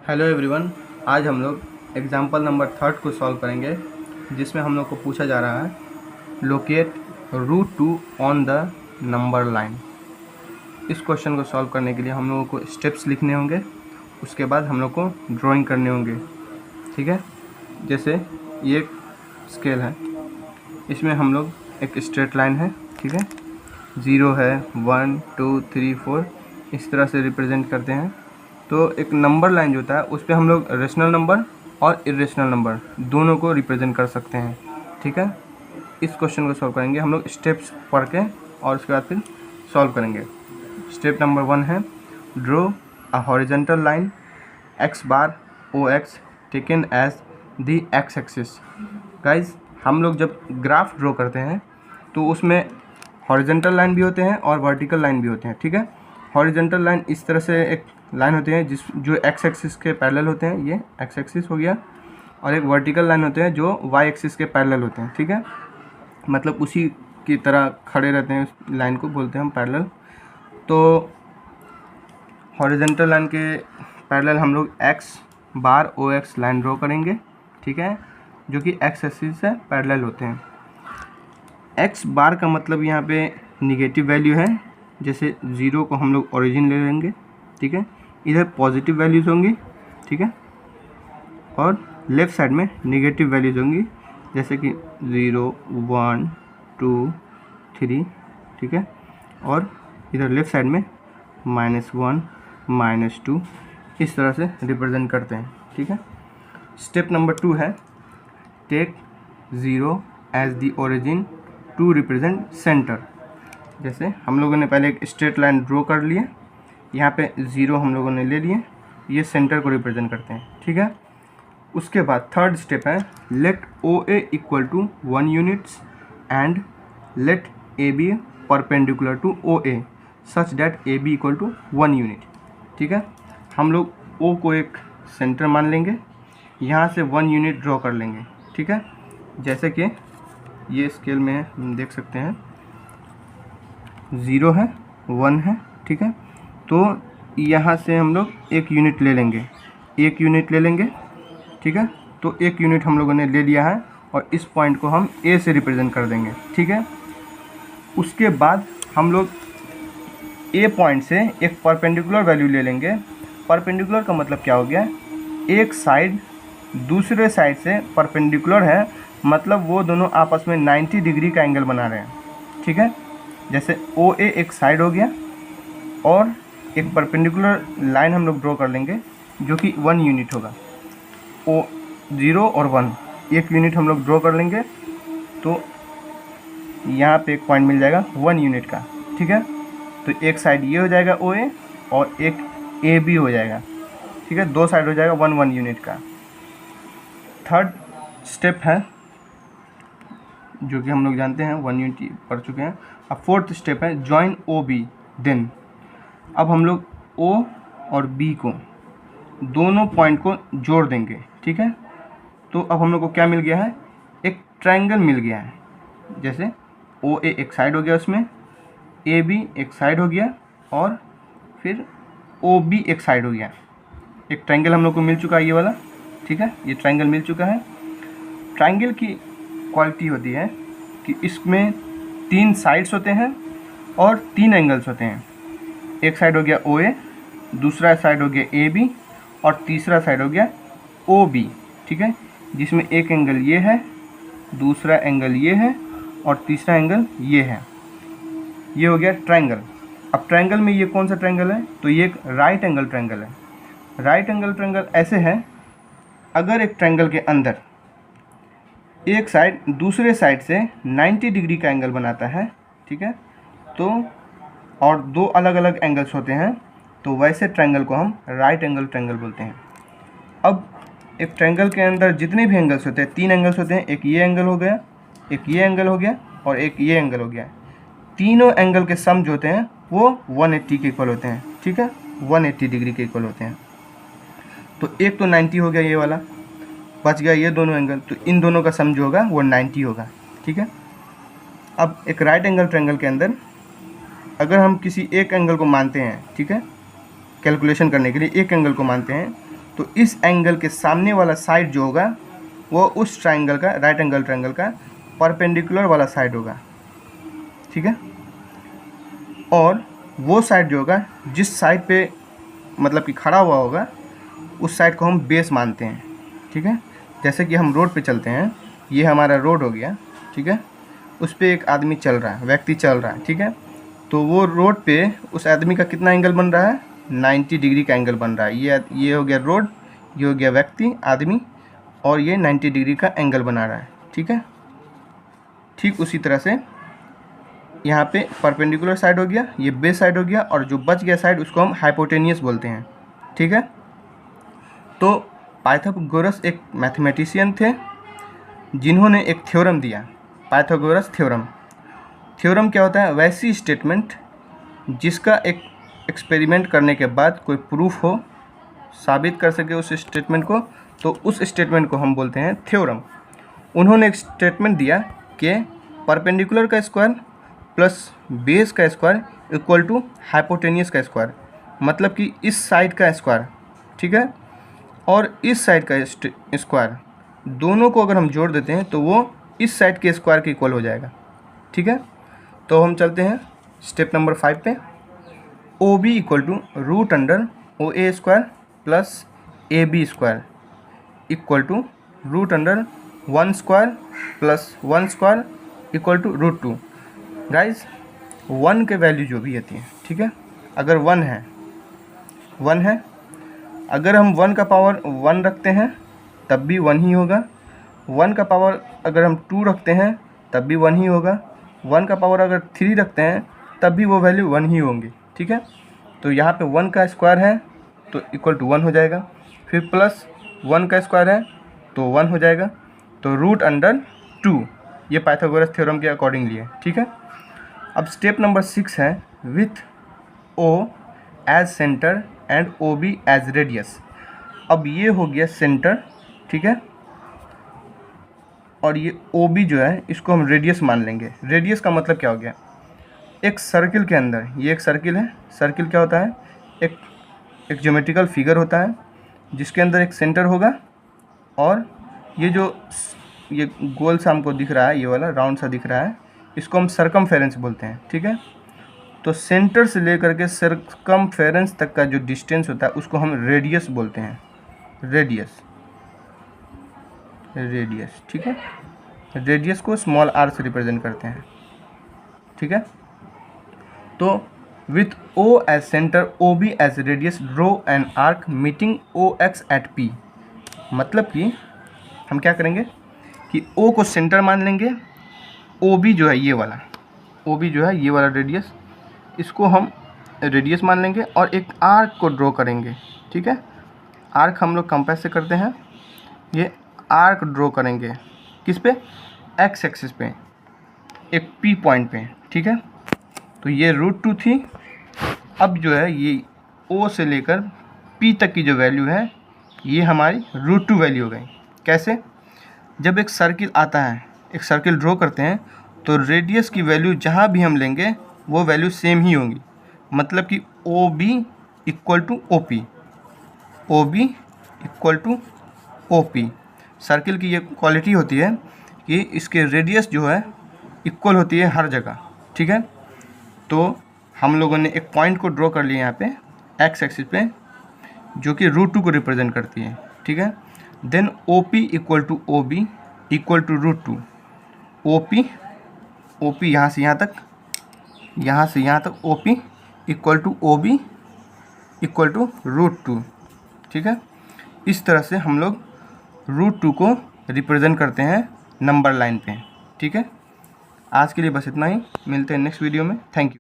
Hello everyone. आज हम लोग एग्जाम्पल नंबर 3 को सॉल्व करेंगे, जिसमें हम लोग को पूछा जा रहा है locate root 2 on the number line. इस क्वेश्चन को सॉल्व करने के लिए हम लोगों को स्टेप्स लिखने होंगे, उसके बाद हम लोग को ड्राइंग करने होंगे। ठीक है, जैसे ये एक स्केल है, इसमें हम लोग एक स्ट्रेट लाइन है, ठीक है, 0 है, 1 2 3 4 इस तरह से रिप्रेजेंट करते हैं। तो एक नंबर लाइन जो होता है उस पर हम लोग रेशनल नंबर और इरेशनल नंबर दोनों को रिप्रेजेंट कर सकते हैं। ठीक है, इस क्वेश्चन को सॉल्व करेंगे हम लोग स्टेप्स पढ़ के, और उसके बाद फिर सॉल्व करेंगे। स्टेप नंबर 1 है draw a horizontal line x bar O X taken as the X axis. Guys, हम लोग जब ग्राफ ड्रॉ करते हैं तो उसमें हॉरिजॉन्टल लाइन भी होते हैं और वर्टिकल लाइन भी होते हैं। ठीक है, हॉरिजॉन्टल लाइन इस तरह से एक लाइन होती है जो एक्स एक्सिस के पैरेलल होते हैं, ये एक्स एक्सिस हो गया, और एक वर्टिकल लाइन होते हैं जो वाई एक्सिस के पैरेलल होते हैं। ठीक है, मतलब उसी की तरह खड़े रहते हैं, उस लाइन को बोलते हैं हम पैरेलल। तो हॉरिजॉन्टल लाइन के पैरेलल हम लोग एक्स बार ओ एक्स लाइन ड्रॉ करेंगे, ठीक है, जो कि एक्स एक्सिस से पैरेलल होते हैं। एक्स बार का मतलब यहाँ पे निगेटिव वैल्यू है, जैसे 0 को हम लोग ओरिजिन ले लेंगे, ठीक है, इधर पॉजिटिव वैल्यूज होंगी, ठीक है, और लेफ़्ट साइड में निगेटिव वैल्यूज होंगी, जैसे कि 0 1 2 3, ठीक है, और इधर लेफ़्ट साइड में -1 -2 इस तरह से रिप्रेजेंट करते हैं। ठीक है, स्टेप नंबर 2 है take 0 as the origin to represent centre. जैसे हम लोगों ने पहले एक स्ट्रेट लाइन ड्रॉ कर लिए, यहाँ पे 0 हम लोगों ने ले लिए, ये सेंटर को रिप्रेजेंट करते हैं। ठीक है, उसके बाद थर्ड स्टेप है let O A equal to 1 units and let A B perpendicular to O A such that A B equal to 1 unit. ठीक है, हम लोग ओ को एक सेंटर मान लेंगे, यहाँ से 1 यूनिट ड्रॉ कर लेंगे। ठीक है, जैसे कि ये स्केल में हम देख सकते हैं 0 है 1 है, ठीक है, तो यहाँ से हम लोग 1 यूनिट ले लेंगे, 1 यूनिट ले लेंगे। ठीक है, तो 1 यूनिट हम लोगों ने ले लिया है और इस पॉइंट को हम ए से रिप्रेजेंट कर देंगे। ठीक है, उसके बाद हम लोग ए पॉइंट से एक परपेंडिकुलर वैल्यू ले लेंगे। परपेंडिकुलर का मतलब क्या हो गया, एक साइड दूसरे साइड से परपेंडिकुलर है, मतलब वो दोनों आपस में 90 डिग्री का एंगल बना रहे हैं। ठीक है, जैसे ओ ए एक साइड हो गया और एक परपेंडिकुलर लाइन हम लोग ड्रॉ कर लेंगे जो कि 1 यूनिट होगा। ओ 0 और 1 1 यूनिट हम लोग ड्रॉ कर लेंगे, तो यहाँ पे एक पॉइंट मिल जाएगा 1 यूनिट का। ठीक है, तो एक साइड ये हो जाएगा ओ ए और एक ए बी हो जाएगा। ठीक है, 2 साइड हो जाएगा 1 यूनिट का। थर्ड स्टेप है जो कि हम लोग जानते हैं 1 यूनिट पढ़ चुके हैं। अब फोर्थ स्टेप है जॉइन ओ बी देन। अब हम लोग ओ और बी को दोनों पॉइंट को जोड़ देंगे। ठीक है, तो अब हम लोग को क्या मिल गया है, एक ट्रायंगल मिल गया है। जैसे ओ ए एक साइड हो गया, उसमें ए बी एक साइड हो गया और फिर ओ बी एक साइड हो गया। एक ट्रायंगल हम लोग को मिल चुका है ये वाला। ठीक है, ये ट्रायंगल मिल चुका है। ट्रायंगल की क्वालिटी होती है कि इसमें 3 साइड्स होते हैं और 3 एंगल्स होते हैं। एक साइड हो गया ओ ए, दूसरा साइड हो गया ए बी और तीसरा साइड हो गया ओ बी। ठीक है, जिसमें एक एंगल ये है, दूसरा एंगल ये है और तीसरा एंगल ये है। ये हो गया ट्रायंगल। अब ट्रायंगल में ये कौन सा ट्रायंगल है, तो ये एक राइट एंगल ट्रायंगल है। राइट एंगल ट्रायंगल ऐसे है, अगर एक ट्रायंगल के अंदर एक साइड दूसरे साइड से 90 डिग्री का एंगल बनाता है, ठीक है, तो और 2 अलग अलग एंगल्स होते हैं, तो वैसे ट्रायंगल को हम राइट एंगल ट्रायंगल बोलते हैं। अब एक ट्रायंगल के अंदर जितने भी एंगल्स होते हैं, 3 एंगल्स होते हैं, एक ये एंगल हो गया, एक ये एंगल हो गया और एक ये एंगल हो गया। तीनों एंगल के सम जो होते हैं वो 180 के इक्वल होते हैं। ठीक है, 180 डिग्री के इक्वल होते हैं। तो एक तो 90 हो गया, ये वाला बच गया, ये दोनों एंगल, तो इन दोनों का सम जो होगा वो 90 होगा। ठीक है, अब एक राइट एंगल ट्रायंगल के अंदर अगर हम किसी एक एंगल को मानते हैं, ठीक है, कैलकुलेशन करने के लिए एक एंगल को मानते हैं, तो इस एंगल के सामने वाला साइड जो होगा वो उस ट्राइंगल का, राइट एंगल ट्राइंगल का परपेंडिकुलर वाला साइड होगा, ठीक है। और वो साइड जो होगा, जिस साइड पे मतलब कि खड़ा हुआ होगा, उस साइड को हम बेस मानते हैं, ठीक है। जैसे कि हम रोड पे चलते हैं, ये हमारा रोड हो गया, ठीक है। उस पर एक आदमी चल रहा है, व्यक्ति चल रहा है, ठीक है। तो वो रोड पे उस आदमी का कितना एंगल बन रहा है? 90 डिग्री का एंगल बन रहा है। ये हो गया रोड, ये हो गया व्यक्ति, आदमी, और ये 90 डिग्री का एंगल बना रहा है, ठीक है। ठीक उसी तरह से यहाँ पे परपेंडिकुलर साइड हो गया, ये बेस साइड हो गया, और जो बच गया साइड उसको हम हाइपोटेनियस बोलते हैं, ठीक है। तो पाइथागोरस एक मैथमेटिशियन थे जिन्होंने एक थ्योरम दिया, पाइथागोरस थ्योरम। थ्योरम क्या होता है? वैसी स्टेटमेंट जिसका एक एक्सपेरिमेंट करने के बाद कोई प्रूफ हो, साबित कर सके उस स्टेटमेंट को, तो उस स्टेटमेंट को हम बोलते हैं थ्योरम। उन्होंने एक स्टेटमेंट दिया कि परपेंडिकुलर का स्क्वायर प्लस बेस का स्क्वायर इक्वल टू हाइपोटेनियस का स्क्वायर, मतलब कि इस साइड का स्क्वायर, ठीक है, और इस साइड का स्क्वायर, दोनों को अगर हम जोड़ देते हैं तो वो इस साइड के स्क्वायर के इक्वल हो जाएगा, ठीक है। तो हम चलते हैं स्टेप नंबर 5 पे। O B equal to root under O A square plus A B square equal to root under 1 square plus 1 square equal to root 2। Guys 1 के वैल्यू जो भी आती है, ठीक है, अगर 1 है, अगर हम 1 का पावर 1 रखते हैं तब भी 1 ही होगा, 1 का पावर अगर हम 2 रखते हैं तब भी 1 ही होगा, 1 का पावर अगर 3 रखते हैं तब भी वो वैल्यू 1 ही होंगी, ठीक है। तो यहाँ पे 1 का स्क्वायर है तो इक्वल टू 1 हो जाएगा, फिर प्लस 1 का स्क्वायर है तो 1 हो जाएगा, तो रूट अंडर 2, ये पाइथागोरस थ्योरम के अकॉर्डिंगली है, ठीक है। अब स्टेप नंबर 6 है with O as centre and O B as radius. अब ये हो गया सेंटर, ठीक है, और ये ओ बी जो है इसको हम रेडियस मान लेंगे। रेडियस का मतलब क्या हो गया? एक सर्किल के अंदर, ये एक सर्किल है, सर्किल क्या होता है? एक ज्योमेट्रिकल फिगर होता है जिसके अंदर एक सेंटर होगा, और ये जो ये गोल सा हमको दिख रहा है, ये वाला राउंड सा दिख रहा है, इसको हम सरकमफेरेंस बोलते हैं, ठीक है। तो सेंटर से लेकर के सरकमफेरेंस तक का जो डिस्टेंस होता है उसको हम रेडियस बोलते हैं, रेडियस, ठीक है। रेडियस को स्मॉल r से रिप्रेजेंट करते हैं, ठीक है। तो with O as centre, OB as radius, draw an arc meeting OX at P। मतलब कि हम क्या करेंगे कि O को सेंटर मान लेंगे, OB जो है ये वाला, OB जो है ये वाला रेडियस, इसको हम रेडियस मान लेंगे और एक आर्क को ड्रॉ करेंगे, ठीक है। आर्क हम लोग कंपास से करते हैं, ये आर्क ड्रॉ करेंगे किस पे? एक्स एक्सिस पे, एक P पॉइंट पे, ठीक है। तो ये रूट 2 थी। अब जो है ये O से लेकर P तक की जो वैल्यू है ये हमारी रूट 2 वैल्यू हो गई। कैसे? जब एक सर्किल आता है, एक सर्किल ड्रॉ करते हैं, तो रेडियस की वैल्यू जहाँ भी हम लेंगे वो वैल्यू सेम ही होंगी। मतलब कि OB equal to OP, OB equal to OP। Circle की ये क्वालिटी होती है कि इसके रेडियस जो है इक्वल होती है हर जगह, ठीक है। तो हम लोगों ने एक पॉइंट को ड्रॉ कर लिया यहाँ पे एक्स एक्सिस पे, जो कि रूट 2 को रिप्रेजेंट करती है, ठीक है। Then OP equal to OB equal to root 2। OP यहाँ से यहाँ तक, यहाँ से यहाँ तक OP equal to OB equal to root 2, ठीक है। इस तरह से हम लोग रूट 2 को रिप्रेजेंट करते हैं नंबर लाइन पे, ठीक है। आज के लिए बस इतना ही, मिलते हैं नेक्स्ट वीडियो में। Thank you.